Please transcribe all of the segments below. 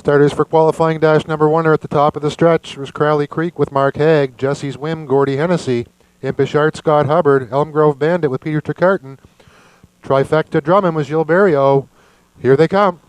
Starters for qualifying dash number 1 are at the top of the stretch. It was Crowley Creek with Mark Haig, Jesse's Whim, Gordy Hennessy, Impish Art, Scott Hubbard, Elm Grove Bandit with Peter Trecarton, Trifecta Drummond was Gilles Barrio. Here they come.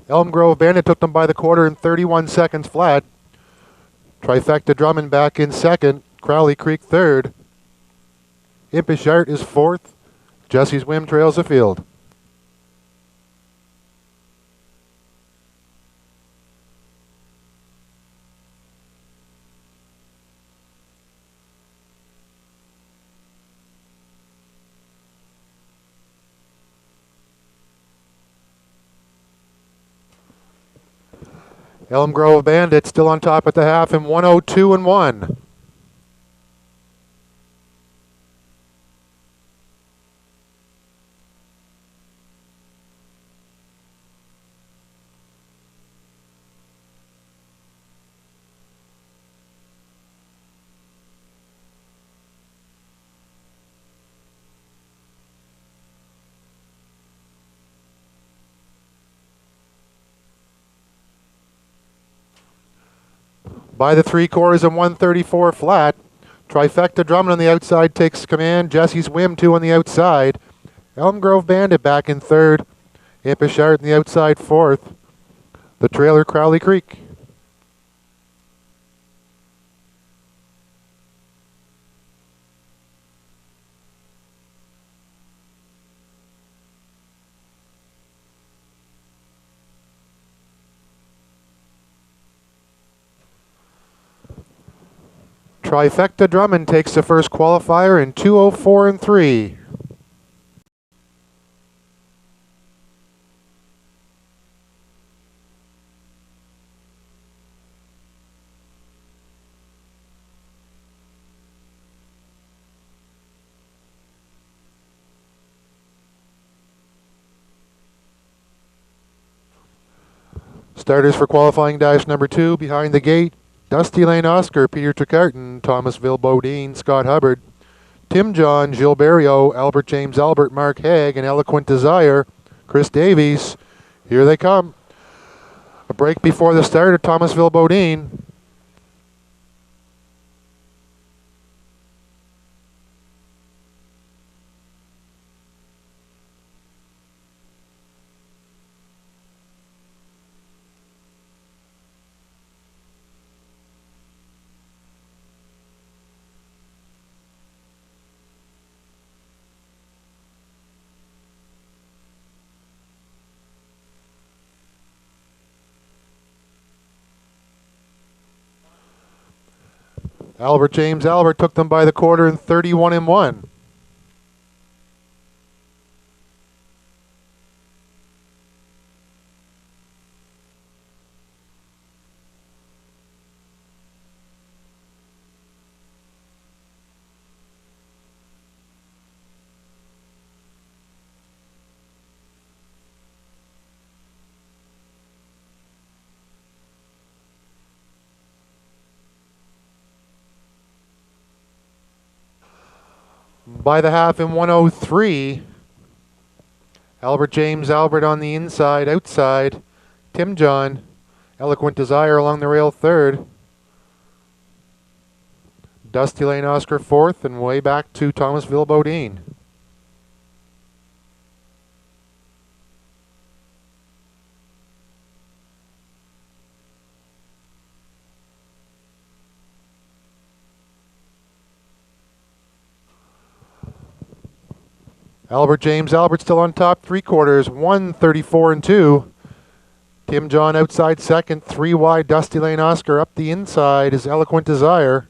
Elm Grove Bandit took them by the quarter in 31 seconds flat. Trifecta Drummond back in second. Crowley Creek third. Impish Art is fourth. Jesse's Whim trails the field. Elm Grove Bandit still on top at the half in 1:02.1. By the 3/4 in 1:34 flat. Trifecta Drummond on the outside takes command. Jesse's Whim 2 on the outside. Elm Grove Bandit back in third. Impish Art on the outside fourth. The trailer Crowley Creek. Trifecta Drummond takes the first qualifier in 2:04.3. Starters for qualifying dash number 2 behind the gate. Dusty Lane Oscar, Peter Trecarton, Thomasville Bodine, Scott Hubbard, Tim John, Gilles Barrio, Albert James Albert, Mark Haig, and Eloquent Desire, Chris Davies. Here they come. A break before the start at Thomasville Bodine. Albert James Albert took them by the quarter in 31.1. By the half in 1:03, Albert James Albert on the inside, outside, Tim John, Eloquent Desire along the rail third, Dusty Lane Oscar fourth, and way back to Thomasville Bodine. Albert James Albert still on top, 3/4, 1:34.2. Tim John outside second, 3 wide, Dusty Lane Oscar up the inside is Eloquent Desire.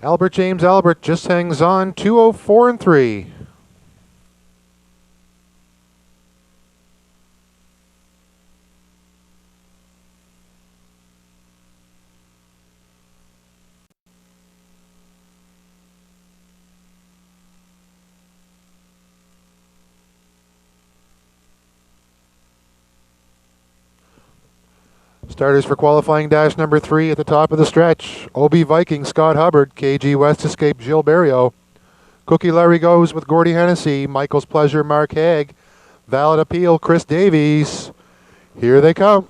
Albert James Albert just hangs on, 204 and 3. Starters for qualifying dash number 3 at the top of the stretch. OB Viking Scott Hubbard, KG West Escape Gilles Berriot. Cookie Larry Goes with Gordy Hennessy, Michael's Pleasure Mark Haig. Valid Appeal Chris Davies. Here they come.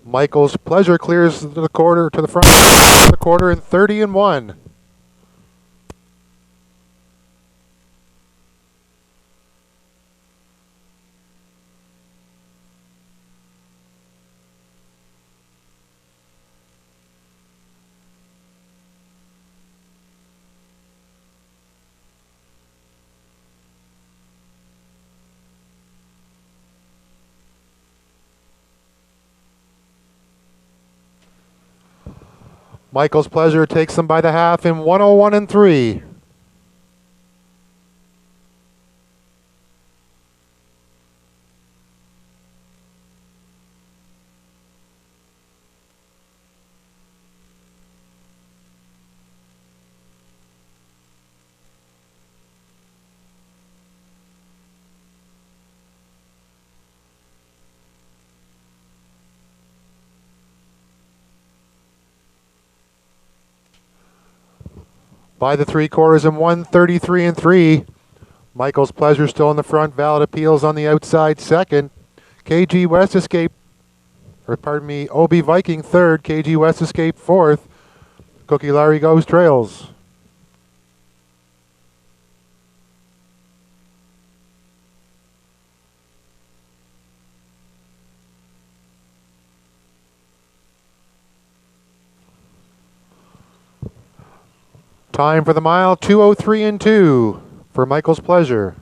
Michael's Pleasure clears the quarter to the front of the quarter in 30 and 1. Michael's Pleasure takes them by the half in 101 and 3. By the 3 quarters in 133 and 3. Michael's Pleasure still in the front. Valid Appeals on the outside second. KG West Escape, or pardon me, OB Viking third. KG West Escape fourth. Cookie Larry Goes trails. Time for the mile, 203 and 2 for Michael's Pleasure.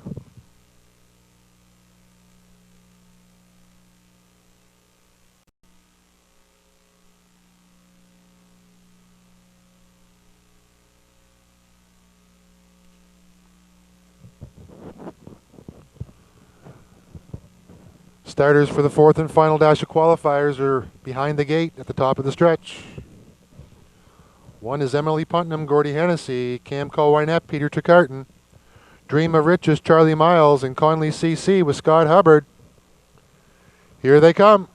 Starters for the 4th and final dash of qualifiers are behind the gate at the top of the stretch. One is Emily Putnam, Gordy Hennessy, Camco Wynette, Peter Trecarton. Dream of Riches, Charlie Miles, and Conley CC with Scott Hubbard. Here they come.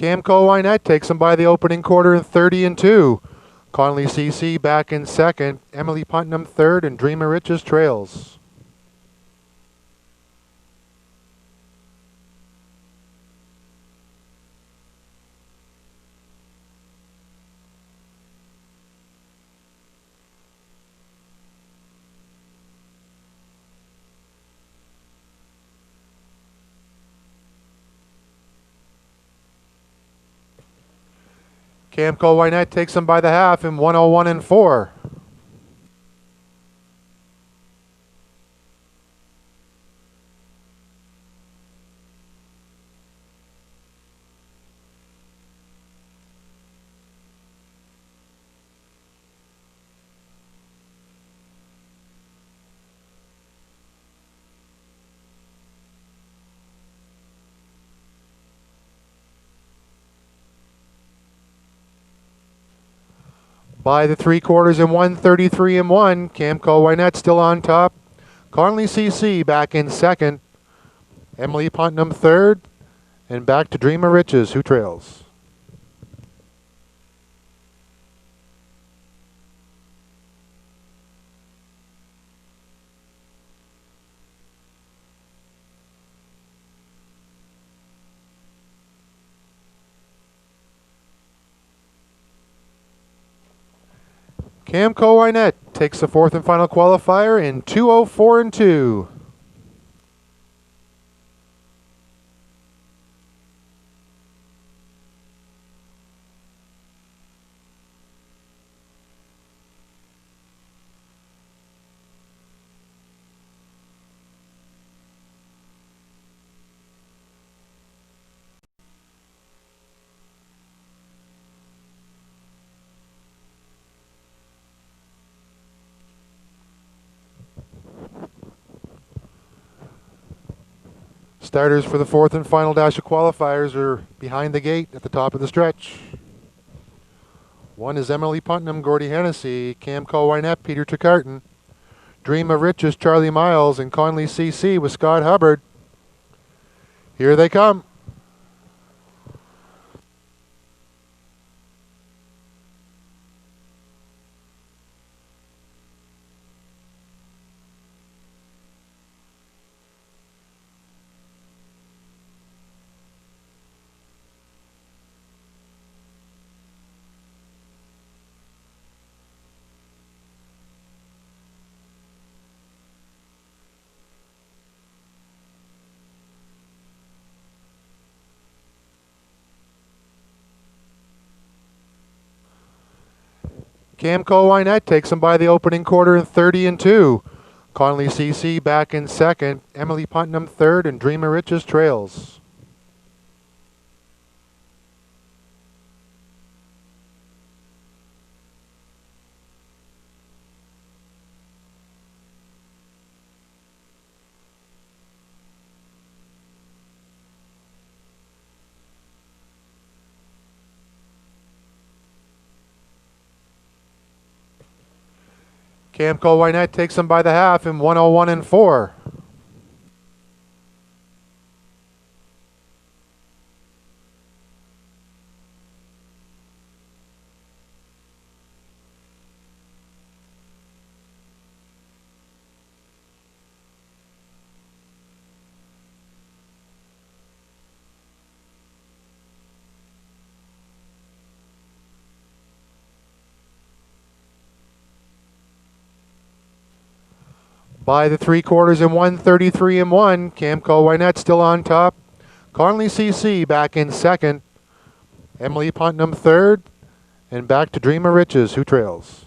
Camco Wynette takes them by the opening quarter in 30 and 2. Conley CC back in second. Emily Putnam third, and Dream of Riches trails. Camco Wynette takes them by the half in 101 and 4. By the 3/4 and 133 and 1, Camco Wynette still on top. Conley CC back in second. Emily Putnam third. And back to Dream of Riches, who trails. Camco Wynette takes the fourth and final qualifier in 2:04 and 2. Starters for the fourth and final dash of qualifiers are behind the gate at the top of the stretch. One is Emily Putnam, Gordy Hennessy, Camco Wynette, Peter Trecarton, Dream of Riches, Charlie Miles, and Conley CC with Scott Hubbard. Here they come. Camco Wynette takes them by the opening quarter in 30 and 2. Conley CC back in second. Emily Putnam third, and Dream of Riches trails. Camco Wynette takes them by the half in 1:01 and 4. By the 3/4 and 133 and 1, Camco Wynette still on top. Conley CC back in second. Emily Putnam third, and back to Dream of Riches, who trails.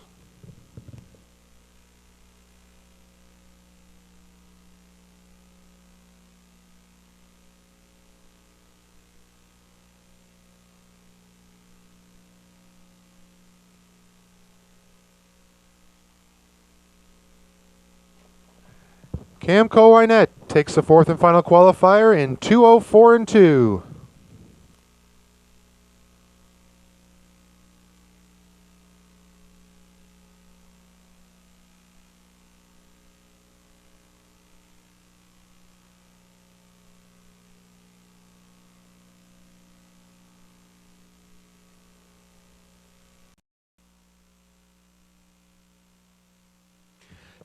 Camco Wynette takes the fourth and final qualifier in 2:04 and 2.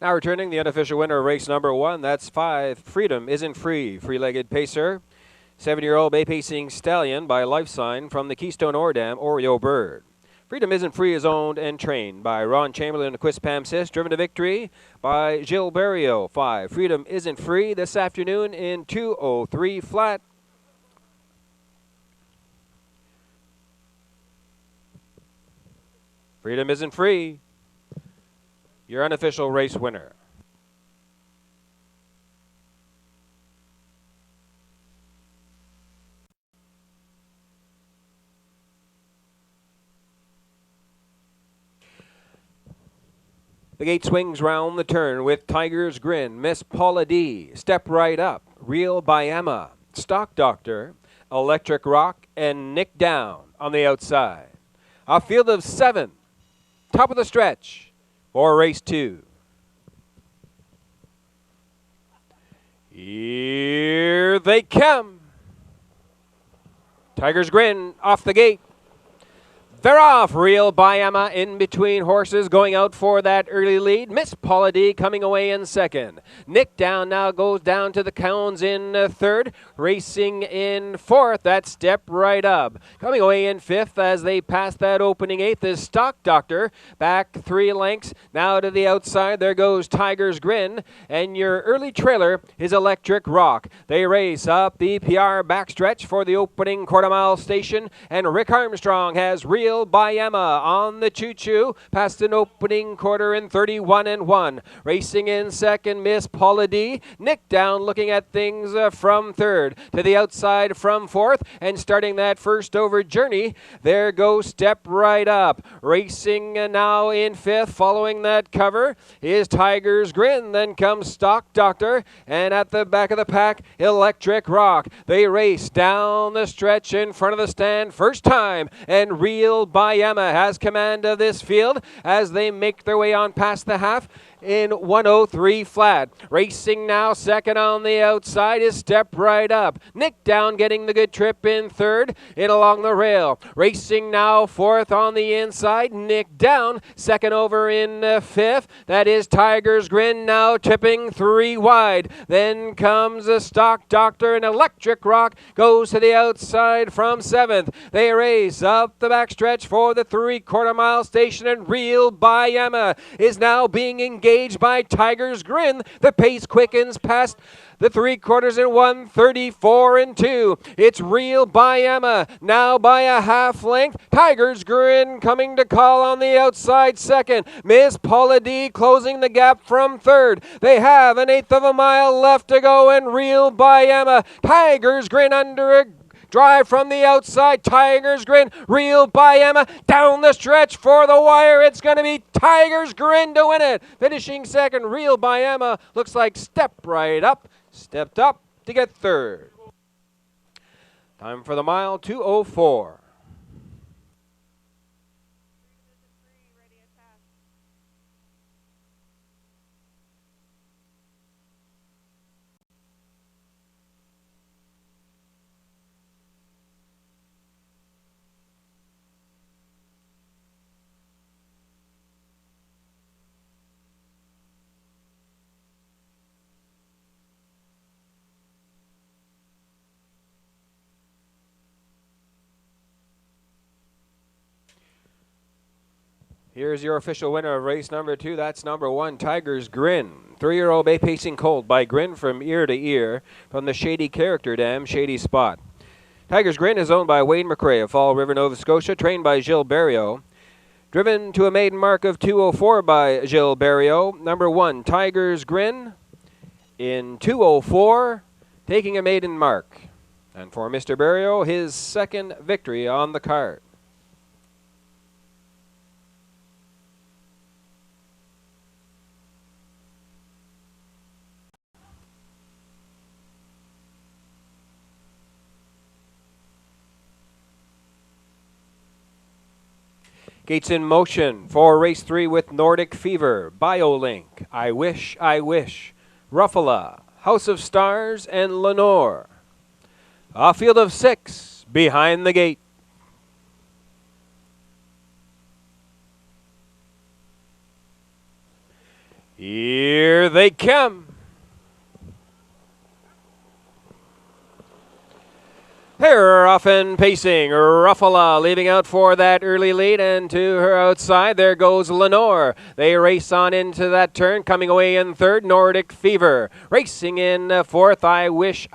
Now returning, the unofficial winner of race number 1, that's 5, Freedom Isn't Free, free-legged pacer. 7-year-old bay-pacing stallion by Life Sign from the Keystone Ordam Oreo Bird. Freedom Isn't Free is owned and trained by Ron Chamberlain and Quist Pam Sis, driven to victory by Gilles Barrio. 5, Freedom Isn't Free this afternoon in 2:03 flat. Freedom Isn't Free, your unofficial race winner. The gate swings round the turn with Tiger's Grin, Miss Paula D, Step Right Up, Real by Emma, Stock Doctor, Electric Rock, and Nick Down on the outside. A field of 7. top of the stretch for race 2. Here they come. Tiger's Grin off the gate. They're off. Real by Emma in between horses going out for that early lead. Miss Paula D coming away in second. Nick Down now goes down to the cones in third. Racing in fourth. That Step Right Up. Coming away in fifth as they pass that opening eighth is Stock Doctor. Back 3 lengths. Now to the outside. There goes Tiger's Grin. And your early trailer is Electric Rock. They race up the PR backstretch for the opening quarter-mile station. And Rick Armstrong has Real by Emma on the choo-choo past an opening quarter in 31-1. Racing in second, Miss Paula D. Nick Down looking at things from third. To the outside from fourth and starting that first over journey, there goes Step Right Up. Racing now in fifth, following that cover is Tiger's Grin. Then comes Stock Doctor, and at the back of the pack, Electric Rock. They race down the stretch in front of the stand first time, and Real by Emma has command of this field as they make their way on past the half in 103 flat. Racing now second on the outside is Step Right Up. Nick Down getting the good trip in third in along the rail. Racing now fourth on the inside, Nick Down. Second over in fifth, that is Tiger's Grin now tipping 3 wide. Then comes a Stock Doctor, and Electric Rock goes to the outside from seventh. They race up the backstretch for the 3/4 mile station, and Real by Emma is now being engaged by Tiger's Grin. The pace quickens past the 3/4 in 1:34-2. It's Real by Emma now by a half length. Tiger's Grin coming to call on the outside second. Miss Paula D closing the gap from third. They have 1/8 of a mile left to go, and Real by Emma. Tiger's Grin under a drive from the outside. Tiger's Grin, Real by Emma, down the stretch for the wire. It's going to be Tiger's Grin to win it. Finishing second, Real by Emma. Looks like Step Right Up. Stepped up to get third. Time for the mile, 2:04. Here's your official winner of race number 2. That's number 1, Tiger's Grin. 3-year-old bay pacing colt by Grin from ear to ear from the Shady Character Dam, Shady Spot. Tiger's Grin is owned by Wayne McRae of Fall River, Nova Scotia, trained by Gilles Barriot. Driven to a maiden mark of 2:04 by Gilles Barriot. Number 1, Tiger's Grin in 2:04, taking a maiden mark. And for Mr. Barriot, his second victory on the card. Gates in motion for race 3 with Nordic Fever, BioLink, I Wish, Ruffala, House of Stars, and Lenore. A field of 6 behind the gate. Here they come. They're off and pacing. Ruffala leaving out for that early lead, and to her outside, there goes Lenore. They race on into that turn, coming away in third, Nordic Fever. Racing in fourth, I Wish,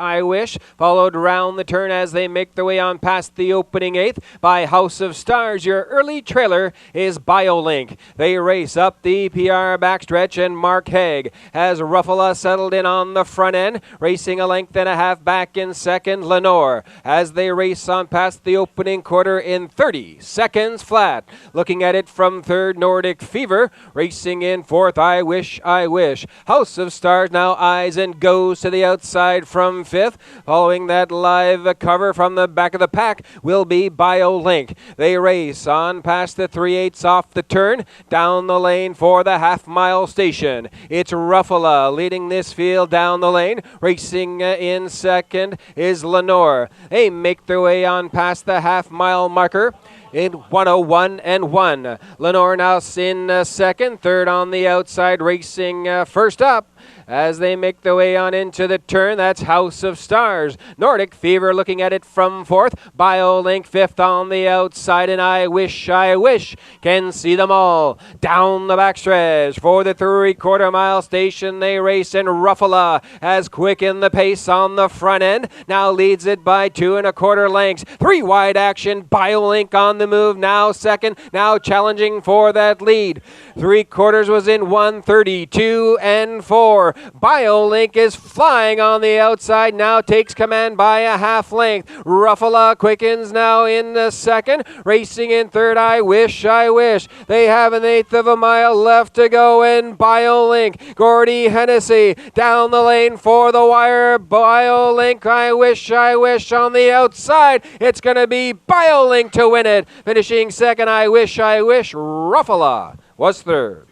followed round the turn as they make their way on past the opening eighth by House of Stars. Your early trailer is BioLink. They race up the PR backstretch, and Mark Haig has Ruffala settled in on the front end, racing a length and a half back in second, Lenore. As they race race on past the opening quarter in 30 seconds flat. Looking at it from third, Nordic Fever. Racing in fourth, I Wish, I Wish. House of Stars now eyes and goes to the outside from fifth. Following that live cover from the back of the pack will be BioLink. They race on past the 3/8 off the turn. Down the lane for the half-mile station. It's Ruffalo leading this field down the lane. Racing in second is Lenore. They make their way on past the half-mile marker in 1:01 and 1. Lenore now in second. Third on the outside, racing first up. As they make their way on into the turn, that's House of Stars. Nordic Fever looking at it from fourth. BioLink fifth on the outside, and I Wish, I Wish can see them all. Down the backstretch for the 3/4 mile station, they race, and Ruffalo has quickened the pace on the front end. Now leads it by 2 1/4 lengths. 3 wide action, BioLink on the move, now second, now challenging for that lead. 3/4 was in 1:32 and 4. BioLink is flying on the outside, now takes command by a half length. Ruffalo quickens now in the second, racing in third, I Wish, I Wish. They have 1/8 of a mile left to go, and BioLink, Gordy Hennessy down the lane for the wire. BioLink, I Wish, I Wish on the outside. It's going to be BioLink to win it. Finishing second, I Wish, I Wish. Ruffalo was third.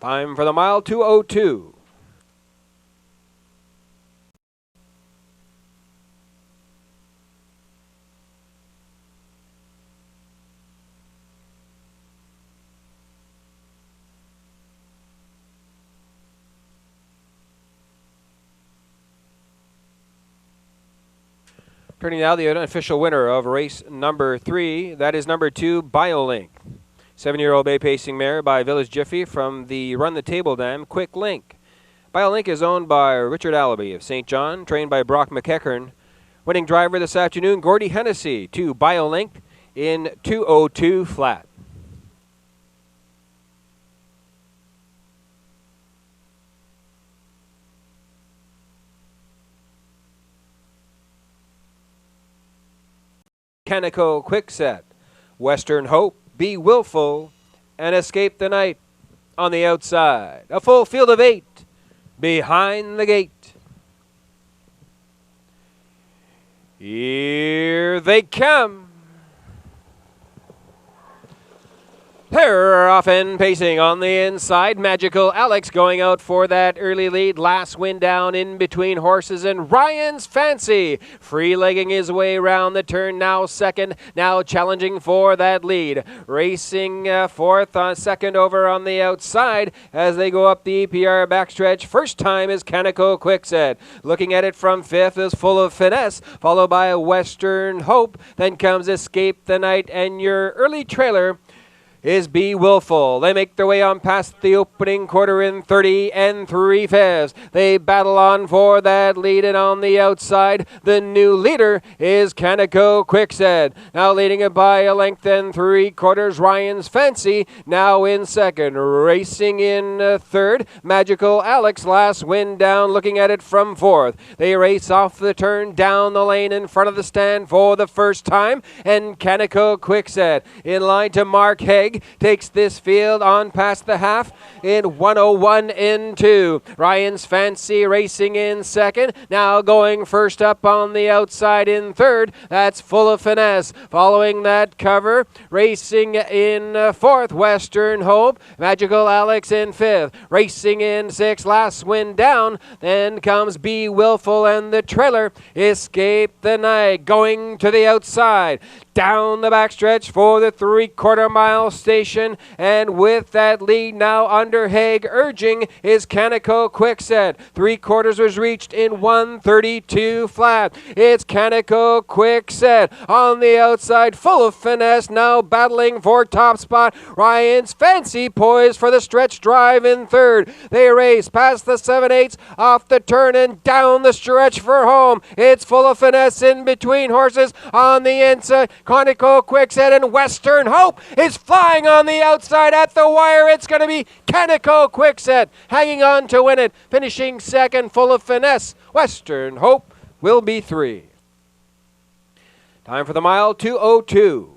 Time for the mile, 2:02. Turning now, the unofficial winner of race number 3, that is number 2, BioLink. 7-year-old bay pacing mare by Village Jiffy from the Run the Table Dam, Quick Link. BioLink is owned by Richard Allaby of St. John, trained by Brock McEachern. Winning driver this afternoon, Gordy Hennessy, to BioLink in 2:02 flat. Canico Quickset, Western Hope, Be Willful, and Escape the Night on the outside. A full field of 8 behind the gate. Here they come. They're off and pacing on the inside. Magical Alex going out for that early lead. Last win down in between horses, and Ryan's Fancy free-legging his way around the turn, now second, now challenging for that lead. Racing fourth, second over on the outside as they go up the EPR backstretch. First time is Canico Quickset. Looking at it from fifth is Full of Finesse, followed by Western Hope. Then comes Escape the Night, and your early trailer is Be Willful. They make their way on past the opening quarter in 30 3/5. They battle on for that lead, and on the outside, the new leader is Canico Quickset. Now leading it by a length and 3/4, Ryan's Fancy now in second. Racing in third, Magical Alex, last win down, looking at it from fourth. They race off the turn down the lane in front of the stand for the first time, and Canico Quickset in line to Mark Haig takes this field on past the half in 1:01 and 2. Ryan's Fancy racing in second, now going first up on the outside in third. That's Full of Finesse. Following that cover, racing in fourth, Western Hope. Magical Alex in fifth. Racing in sixth, last win down. Then comes Be Willful, and the trailer Escape the Night going to the outside. Down the backstretch for the 3/4 mile station, and with that lead now under Haig urging is Canico Quickset. 3/4 was reached in 1:32 flat. It's Canico Quickset on the outside, Full of Finesse now battling for top spot. Ryan's Fancy poised for the stretch drive in third. They race past the 7/8 off the turn and down the stretch for home. It's Full of Finesse in between horses on the inside. Canico Quickset, and Western Hope is flying on the outside at the wire. It's going to be Canico Quickset hanging on to win it. Finishing second, Full of Finesse. Western Hope will be 3. Time for the mile, 2:02.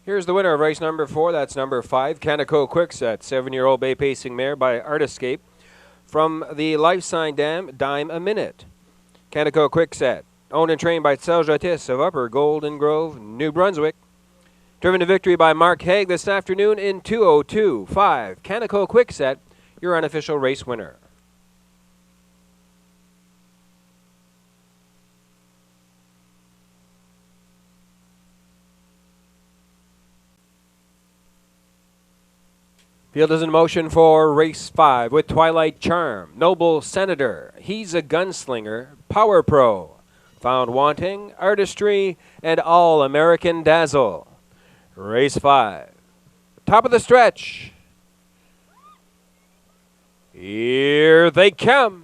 Here's the winner of race number 4. That's number 5, Canico Quickset, 7-year-old bay pacing mare by Artiscape from the Life Sign Dam, Dime a Minute. Canico Quickset, owned and trained by Serge Otis of Upper Golden Grove, New Brunswick. Driven to victory by Mark Haig this afternoon in 2:02.5. Canico Quickset, your unofficial race winner. Field is in motion for race 5 with Twilight Charm, Noble Senator, He's a Gunslinger, Power Pro, Found Wanting, Artistry, and All American Dazzle. Race 5. Top of the stretch. Here they come.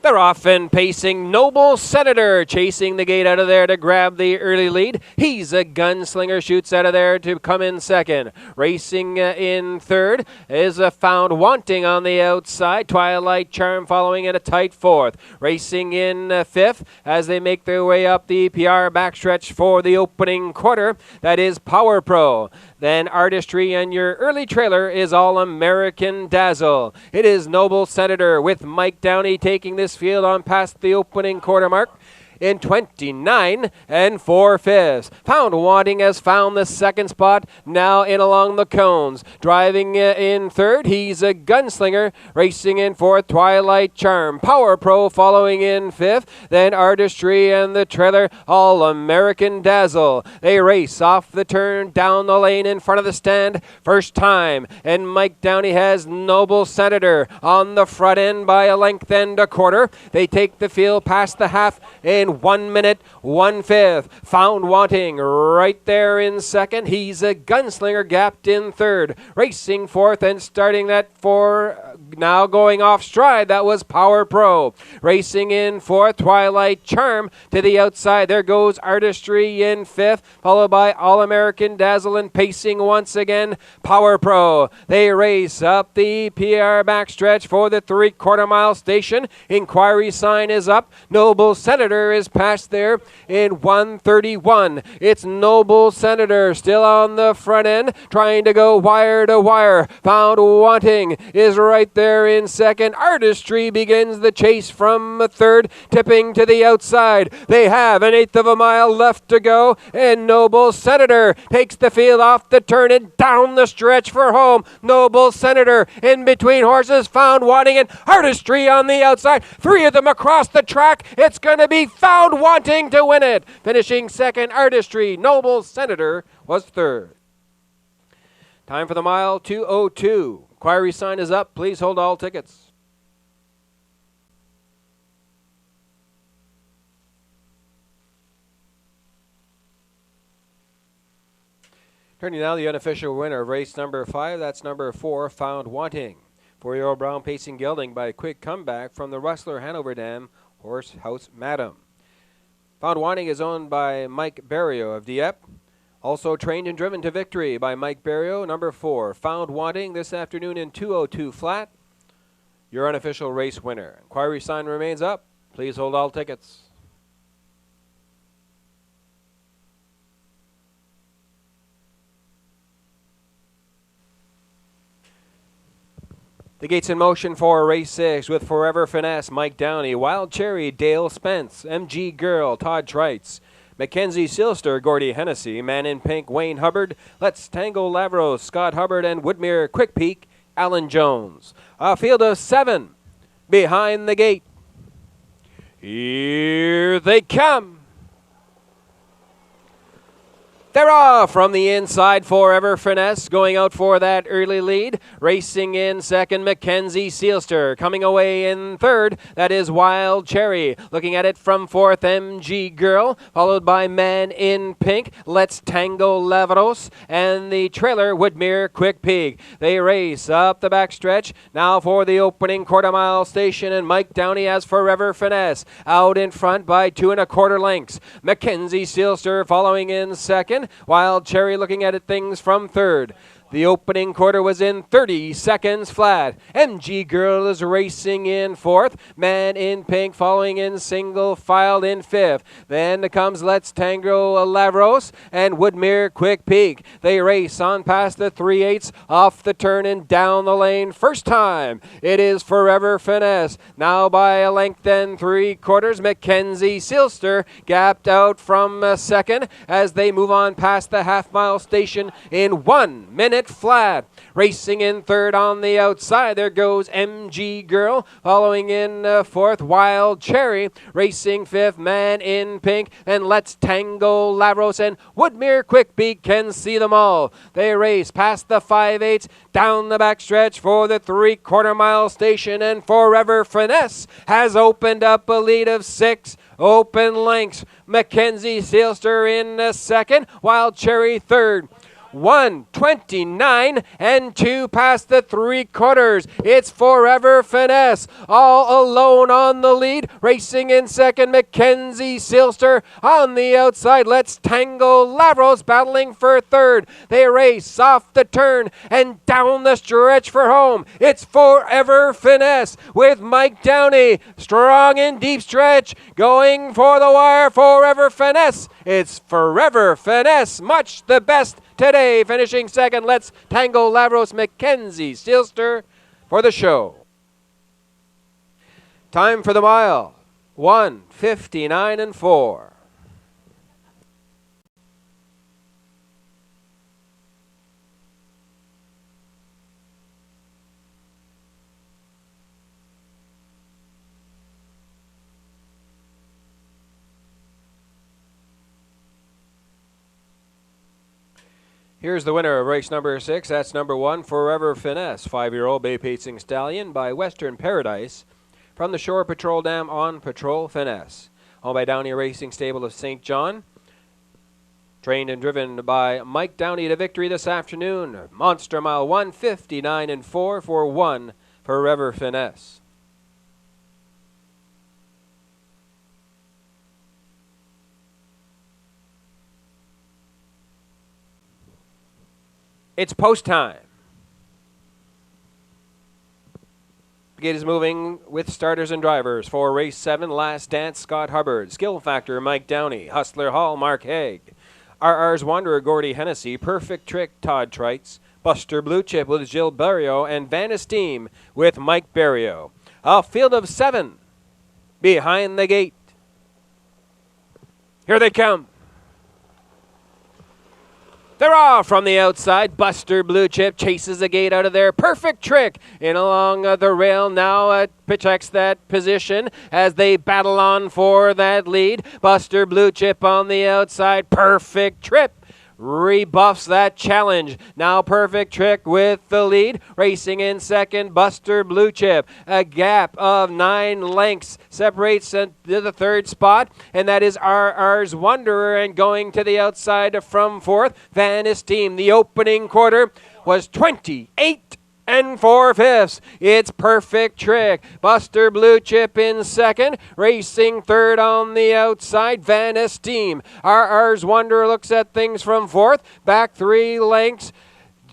They're off and pacing. Noble Senator chasing the gate out of there to grab the early lead. He's a Gunslinger, shoots out of there to come in second. Racing in third is a Found Wanting on the outside. Twilight Charm following in a tight fourth. Racing in fifth as they make their way up the PR backstretch for the opening quarter. That is Power Pro. Then Artistry, and your early trailer is All American Dazzle. It is Noble Senator with Mike Downey taking this field on past the opening quarter mark in 29 4/5. Found Wanting has found the second spot, now in along the cones. Driving in third, He's a Gunslinger. Racing in fourth, Twilight Charm. Power Pro following in fifth. Then Artistry and the trailer, All American Dazzle. They race off the turn, down the lane in front of the stand. First time, and Mike Downey has Noble Senator on the front end by a length and a quarter. They take the field past the half in 1 minute, 1/5. Found Wanting right there in second. He's a Gunslinger gapped in third. Racing fourth and starting that for now going off stride. That was Power Pro. Racing in fourth, Twilight Charm to the outside. There goes Artistry in fifth, followed by All American Dazzle, and pacing once again, Power Pro. They race up the PR backstretch for the 3/4 mile station. Inquiry sign is up. Noble Senator is past there in 1:31. It's Noble Senator still on the front end, trying to go wire to wire. Found Wanting is right there in second. Artistry begins the chase from third, tipping to the outside. They have 1/8 of a mile left to go, and Noble Senator takes the field off the turn and down the stretch for home. Noble Senator in between horses. Found Wanting and Artistry on the outside. 3 of them across the track. It's going to be Found Wanting to win it. Finishing second, Artistry. Noble Senator was third. Time for the mile, 2:02. Inquiry sign is up. Please hold all tickets. Turning now, the unofficial winner of race number 5. That's number 4, Found Wanting. 4-year-old brown pacing gelding by a quick comeback from the Rustler Hanover Dam Horse House Madam. Found Wanting is owned by Mike Barrio of Dieppe. Also trained and driven to victory by Mike Barrio, number 4. Found Wanting this afternoon in 2:02 flat. Your unofficial race winner. Inquiry sign remains up. Please hold all tickets. The gates in motion for race 6 with Forever Finesse, Mike Downey, Wild Cherry, Dale Spence, MG Girl, Todd Trites, Mackenzie Silster, Gordy Hennessy, Man in Pink, Wayne Hubbard, Let's Tango Lavros, Scott Hubbard, and Woodmere Quick Peak, Alan Jones. A field of 7 behind the gate. Here they come. They're off from the inside. Forever Finesse going out for that early lead. Racing in second, Mackenzie Seelster. Coming away in third, that is Wild Cherry. Looking at it from fourth, MG Girl. Followed by Man in Pink, Let's Tango Lavros. And the trailer, Woodmere Quick Pig. They race up the backstretch. Now for the opening quarter-mile station. And Mike Downey has Forever Finesse. Out in front by 2 1/4 lengths. Mackenzie Seelster following in second. Wild Cherry looking at things from third. The opening quarter was in 30 seconds flat. MG Girl is racing in fourth. Man in Pink following in single file in fifth. Then comes Let's Tango Lavros and Woodmere Quick Peak. They race on past the 3/8 off the turn and down the lane. First time it is Forever Finesse. Now by a length and 3/4. Mackenzie Seelster gapped out from second as they move on past the half-mile station in 1 minute flat. Racing in third on the outside, there goes MG Girl. Following in fourth, Wild Cherry. Racing fifth, Man in Pink. And Let's Tango Lavros and Woodmere Quickbeak can see them all. They race past the 5/8, down the backstretch for the 3/4 mile station. And Forever Finesse has opened up a lead of 6 open lengths. Mackenzie Seelster in second, Wild Cherry third. 1:29 and 2 past the 3/4. It's Forever Finesse all alone on the lead. Racing in second, Mackenzie Seelster. On the outside, Let's Tango Lavros battling for third. They race off the turn and down the stretch for home. It's Forever Finesse with Mike Downey. Strong and deep stretch. Going for the wire, Forever Finesse. It's Forever Finesse. Much the best today, finishing second. Let's Tango Lavros, Mackenzie Seelster for the show. Time for the mile, 1:59 and 4. Here's the winner of race number 6. That's number 1, Forever Finesse, 5-year-old bay-pacing stallion by Western Paradise from the Shore Patrol Dam on Patrol Finesse. Owned by Downey Racing Stable of St. John. Trained and driven by Mike Downey to victory this afternoon. Monster mile 1:59 and 4 for 1, Forever Finesse. It's post time. The gate is moving with starters and drivers for race 7, Last Dance, Scott Hubbard. Skill Factor, Mike Downey. Hustler Hall, Mark Haig. RR's Wanderer, Gordy Hennessy. Perfect Trick, Todd Trites. Buster Blue Chip with Jill Barrio. And Van Esteem with Mike Barrio. A field of 7 behind the gate. Here they come. They're off from the outside. Buster Blue Chip chases the gate out of there. Perfect Trick in along the rail. Now protects that position as they battle on for that lead. Buster Blue Chip on the outside. Perfect Trip rebuffs that challenge. Now Perfect Trick with the lead. Racing in second, Buster Blue Chip. A gap of 9 lengths separates to the third spot, and that is RR's Wanderer. And going to the outside from fourth, Van Esteem. The opening quarter was 28 and 4/5. It's Perfect Trick. Buster Blue Chip in second. Racing third on the outside, Van Esteem. RR's Wanderer looks at things from fourth. Back 3 lengths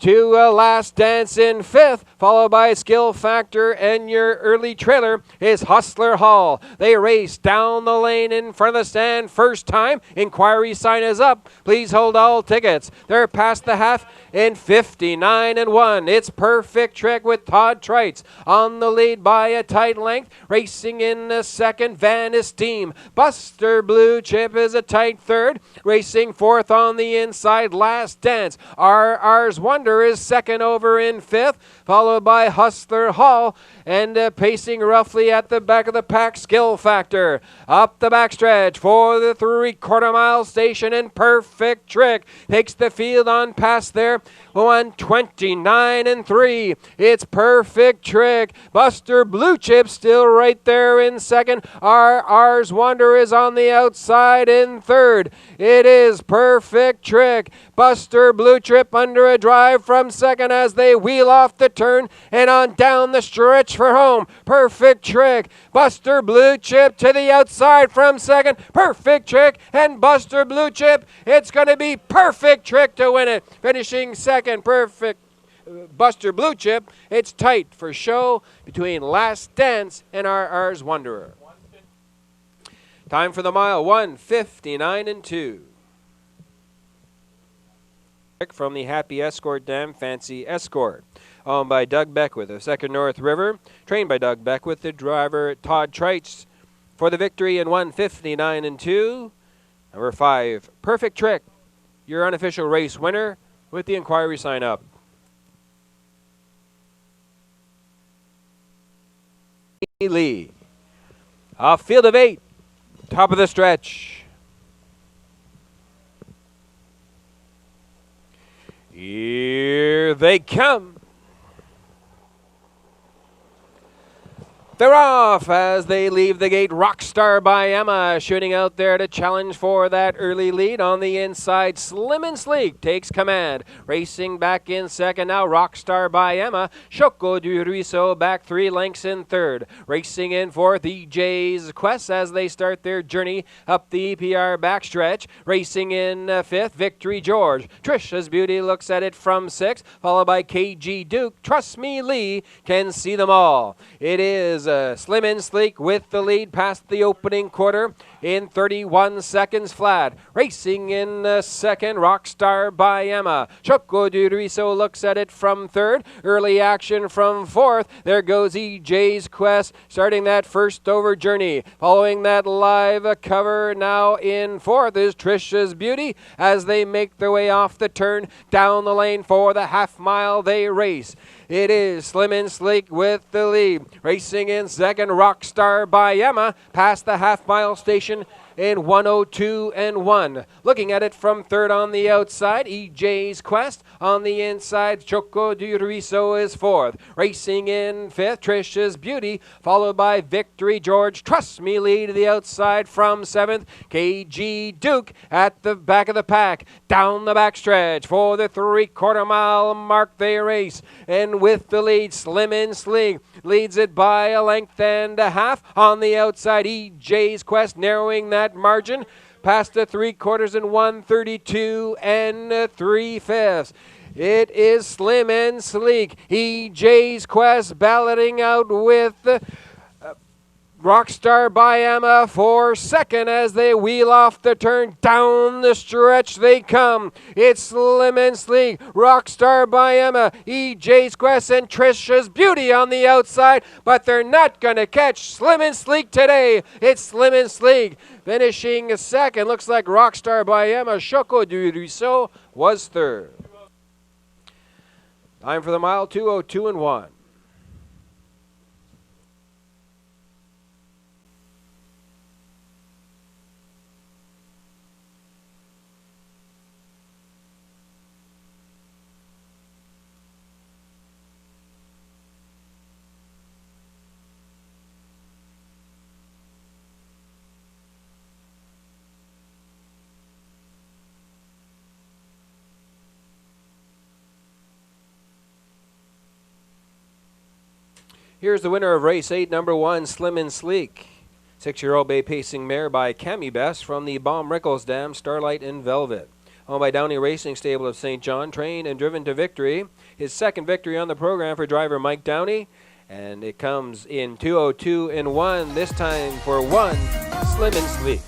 to Last Dance in fifth, followed by Skill Factor, and your early trailer is Hustler Hall. They race down the lane in front of the stand. First time, inquiry sign is up. Please hold all tickets. They're past the half in 59 and 1. It's Perfect Trick with Todd Trites on the lead by a tight length. Racing in the second, Van Esteem. Buster Blue Chip is a tight third. Racing fourth on the inside, Last Dance. RR's Wonder Wonder is second over in fifth, followed by Hustler Hall, and pacing roughly at the back of the pack, Skill Factor. Up the backstretch for the 3/4 mile station, and Perfect Trick takes the field on past there. 1:29 and 3. It's Perfect Trick. Buster Blue Chip still right there in second. RR's Wonder is on the outside in third. It is Perfect Trick. Buster Blue Chip under a drive from second as they wheel off the turn and on down the stretch for home. Perfect Trick. Buster Blue Chip to the outside from second. Perfect Trick and Buster Blue Chip. It's going to be Perfect Trick to win it. Finishing second, Perfect Buster Blue Chip. It's tight for show between Last Dance and RR's Wanderer. Time for the mile, 1:59 and 2. From the Happy Escort Dam, Fancy Escort. Owned by Doug Beckwith of Second North River. Trained by Doug Beckwith, the driver Todd Treitz for the victory in 1:59 and 2. Number 5, Perfect Trick, your unofficial race winner with the inquiry sign up. Lee. A field of 8. Top of the stretch. Here they come. They're off as they leave the gate. Rockstar by Emma shooting out there to challenge for that early lead. On the inside, Slim and Sleek takes command. Racing back in second now, Rockstar by Emma. Choco du Ruisseau back 3 lengths in third. Racing in fourth, EJ's Quest as they start their journey up the EPR backstretch. Racing in fifth, Victory George. Trisha's Beauty looks at it from sixth, followed by KG Duke. Trust Me Lee can see them all. It is Slim and Sleek with the lead past the opening quarter in 31 seconds flat. Racing in second, Rockstar by Emma. Choco du Ruisseau looks at it from third. Early action from fourth. There goes EJ's Quest starting that first over journey. Following that live cover now in fourth is Trisha's Beauty as they make their way off the turn down the lane for the half mile they race. It is Slim and Sleek with the lead. Racing in second, Rockstar by Emma past the half mile station in 1:02 and 1. Looking at it from third on the outside, EJ's Quest. On the inside, Choco du Ruisseau is fourth. Racing in fifth, Trisha's Beauty, followed by Victory George. Trust Me Lee to the outside from seventh. KG Duke at the back of the pack. Down the backstretch for the 3/4 mile mark they race. And with the lead, Slim and Sleek leads it by a length and a half. On the outside, EJ's Quest narrowing that margin past the 3/4 in 1:32 and 3/5. It is Slim and Sleek. EJ's Quest balloting out with Rockstar by Emma for second as they wheel off the turn. Down the stretch they come. It's Slim and Sleek, Rockstar by Emma, EJ's Quest, and Trisha's Beauty on the outside, but they're not going to catch Slim and Sleek today. It's Slim and Sleek finishing second. Looks like Rockstar by Emma. Choco du Ruisseau was third. Time for the mile, 2:02 and 1. Here's the winner of race 8, number 1, Slim and Sleek. 6-year-old bay pacing mare by Cami Best from the Baum Rickles Dam, Starlight and Velvet. Owned by Downey Racing Stable of St. John, trained and driven to victory. His second victory on the program for driver Mike Downey. And it comes in 2:02 and 1, this time for 1, Slim and Sleek.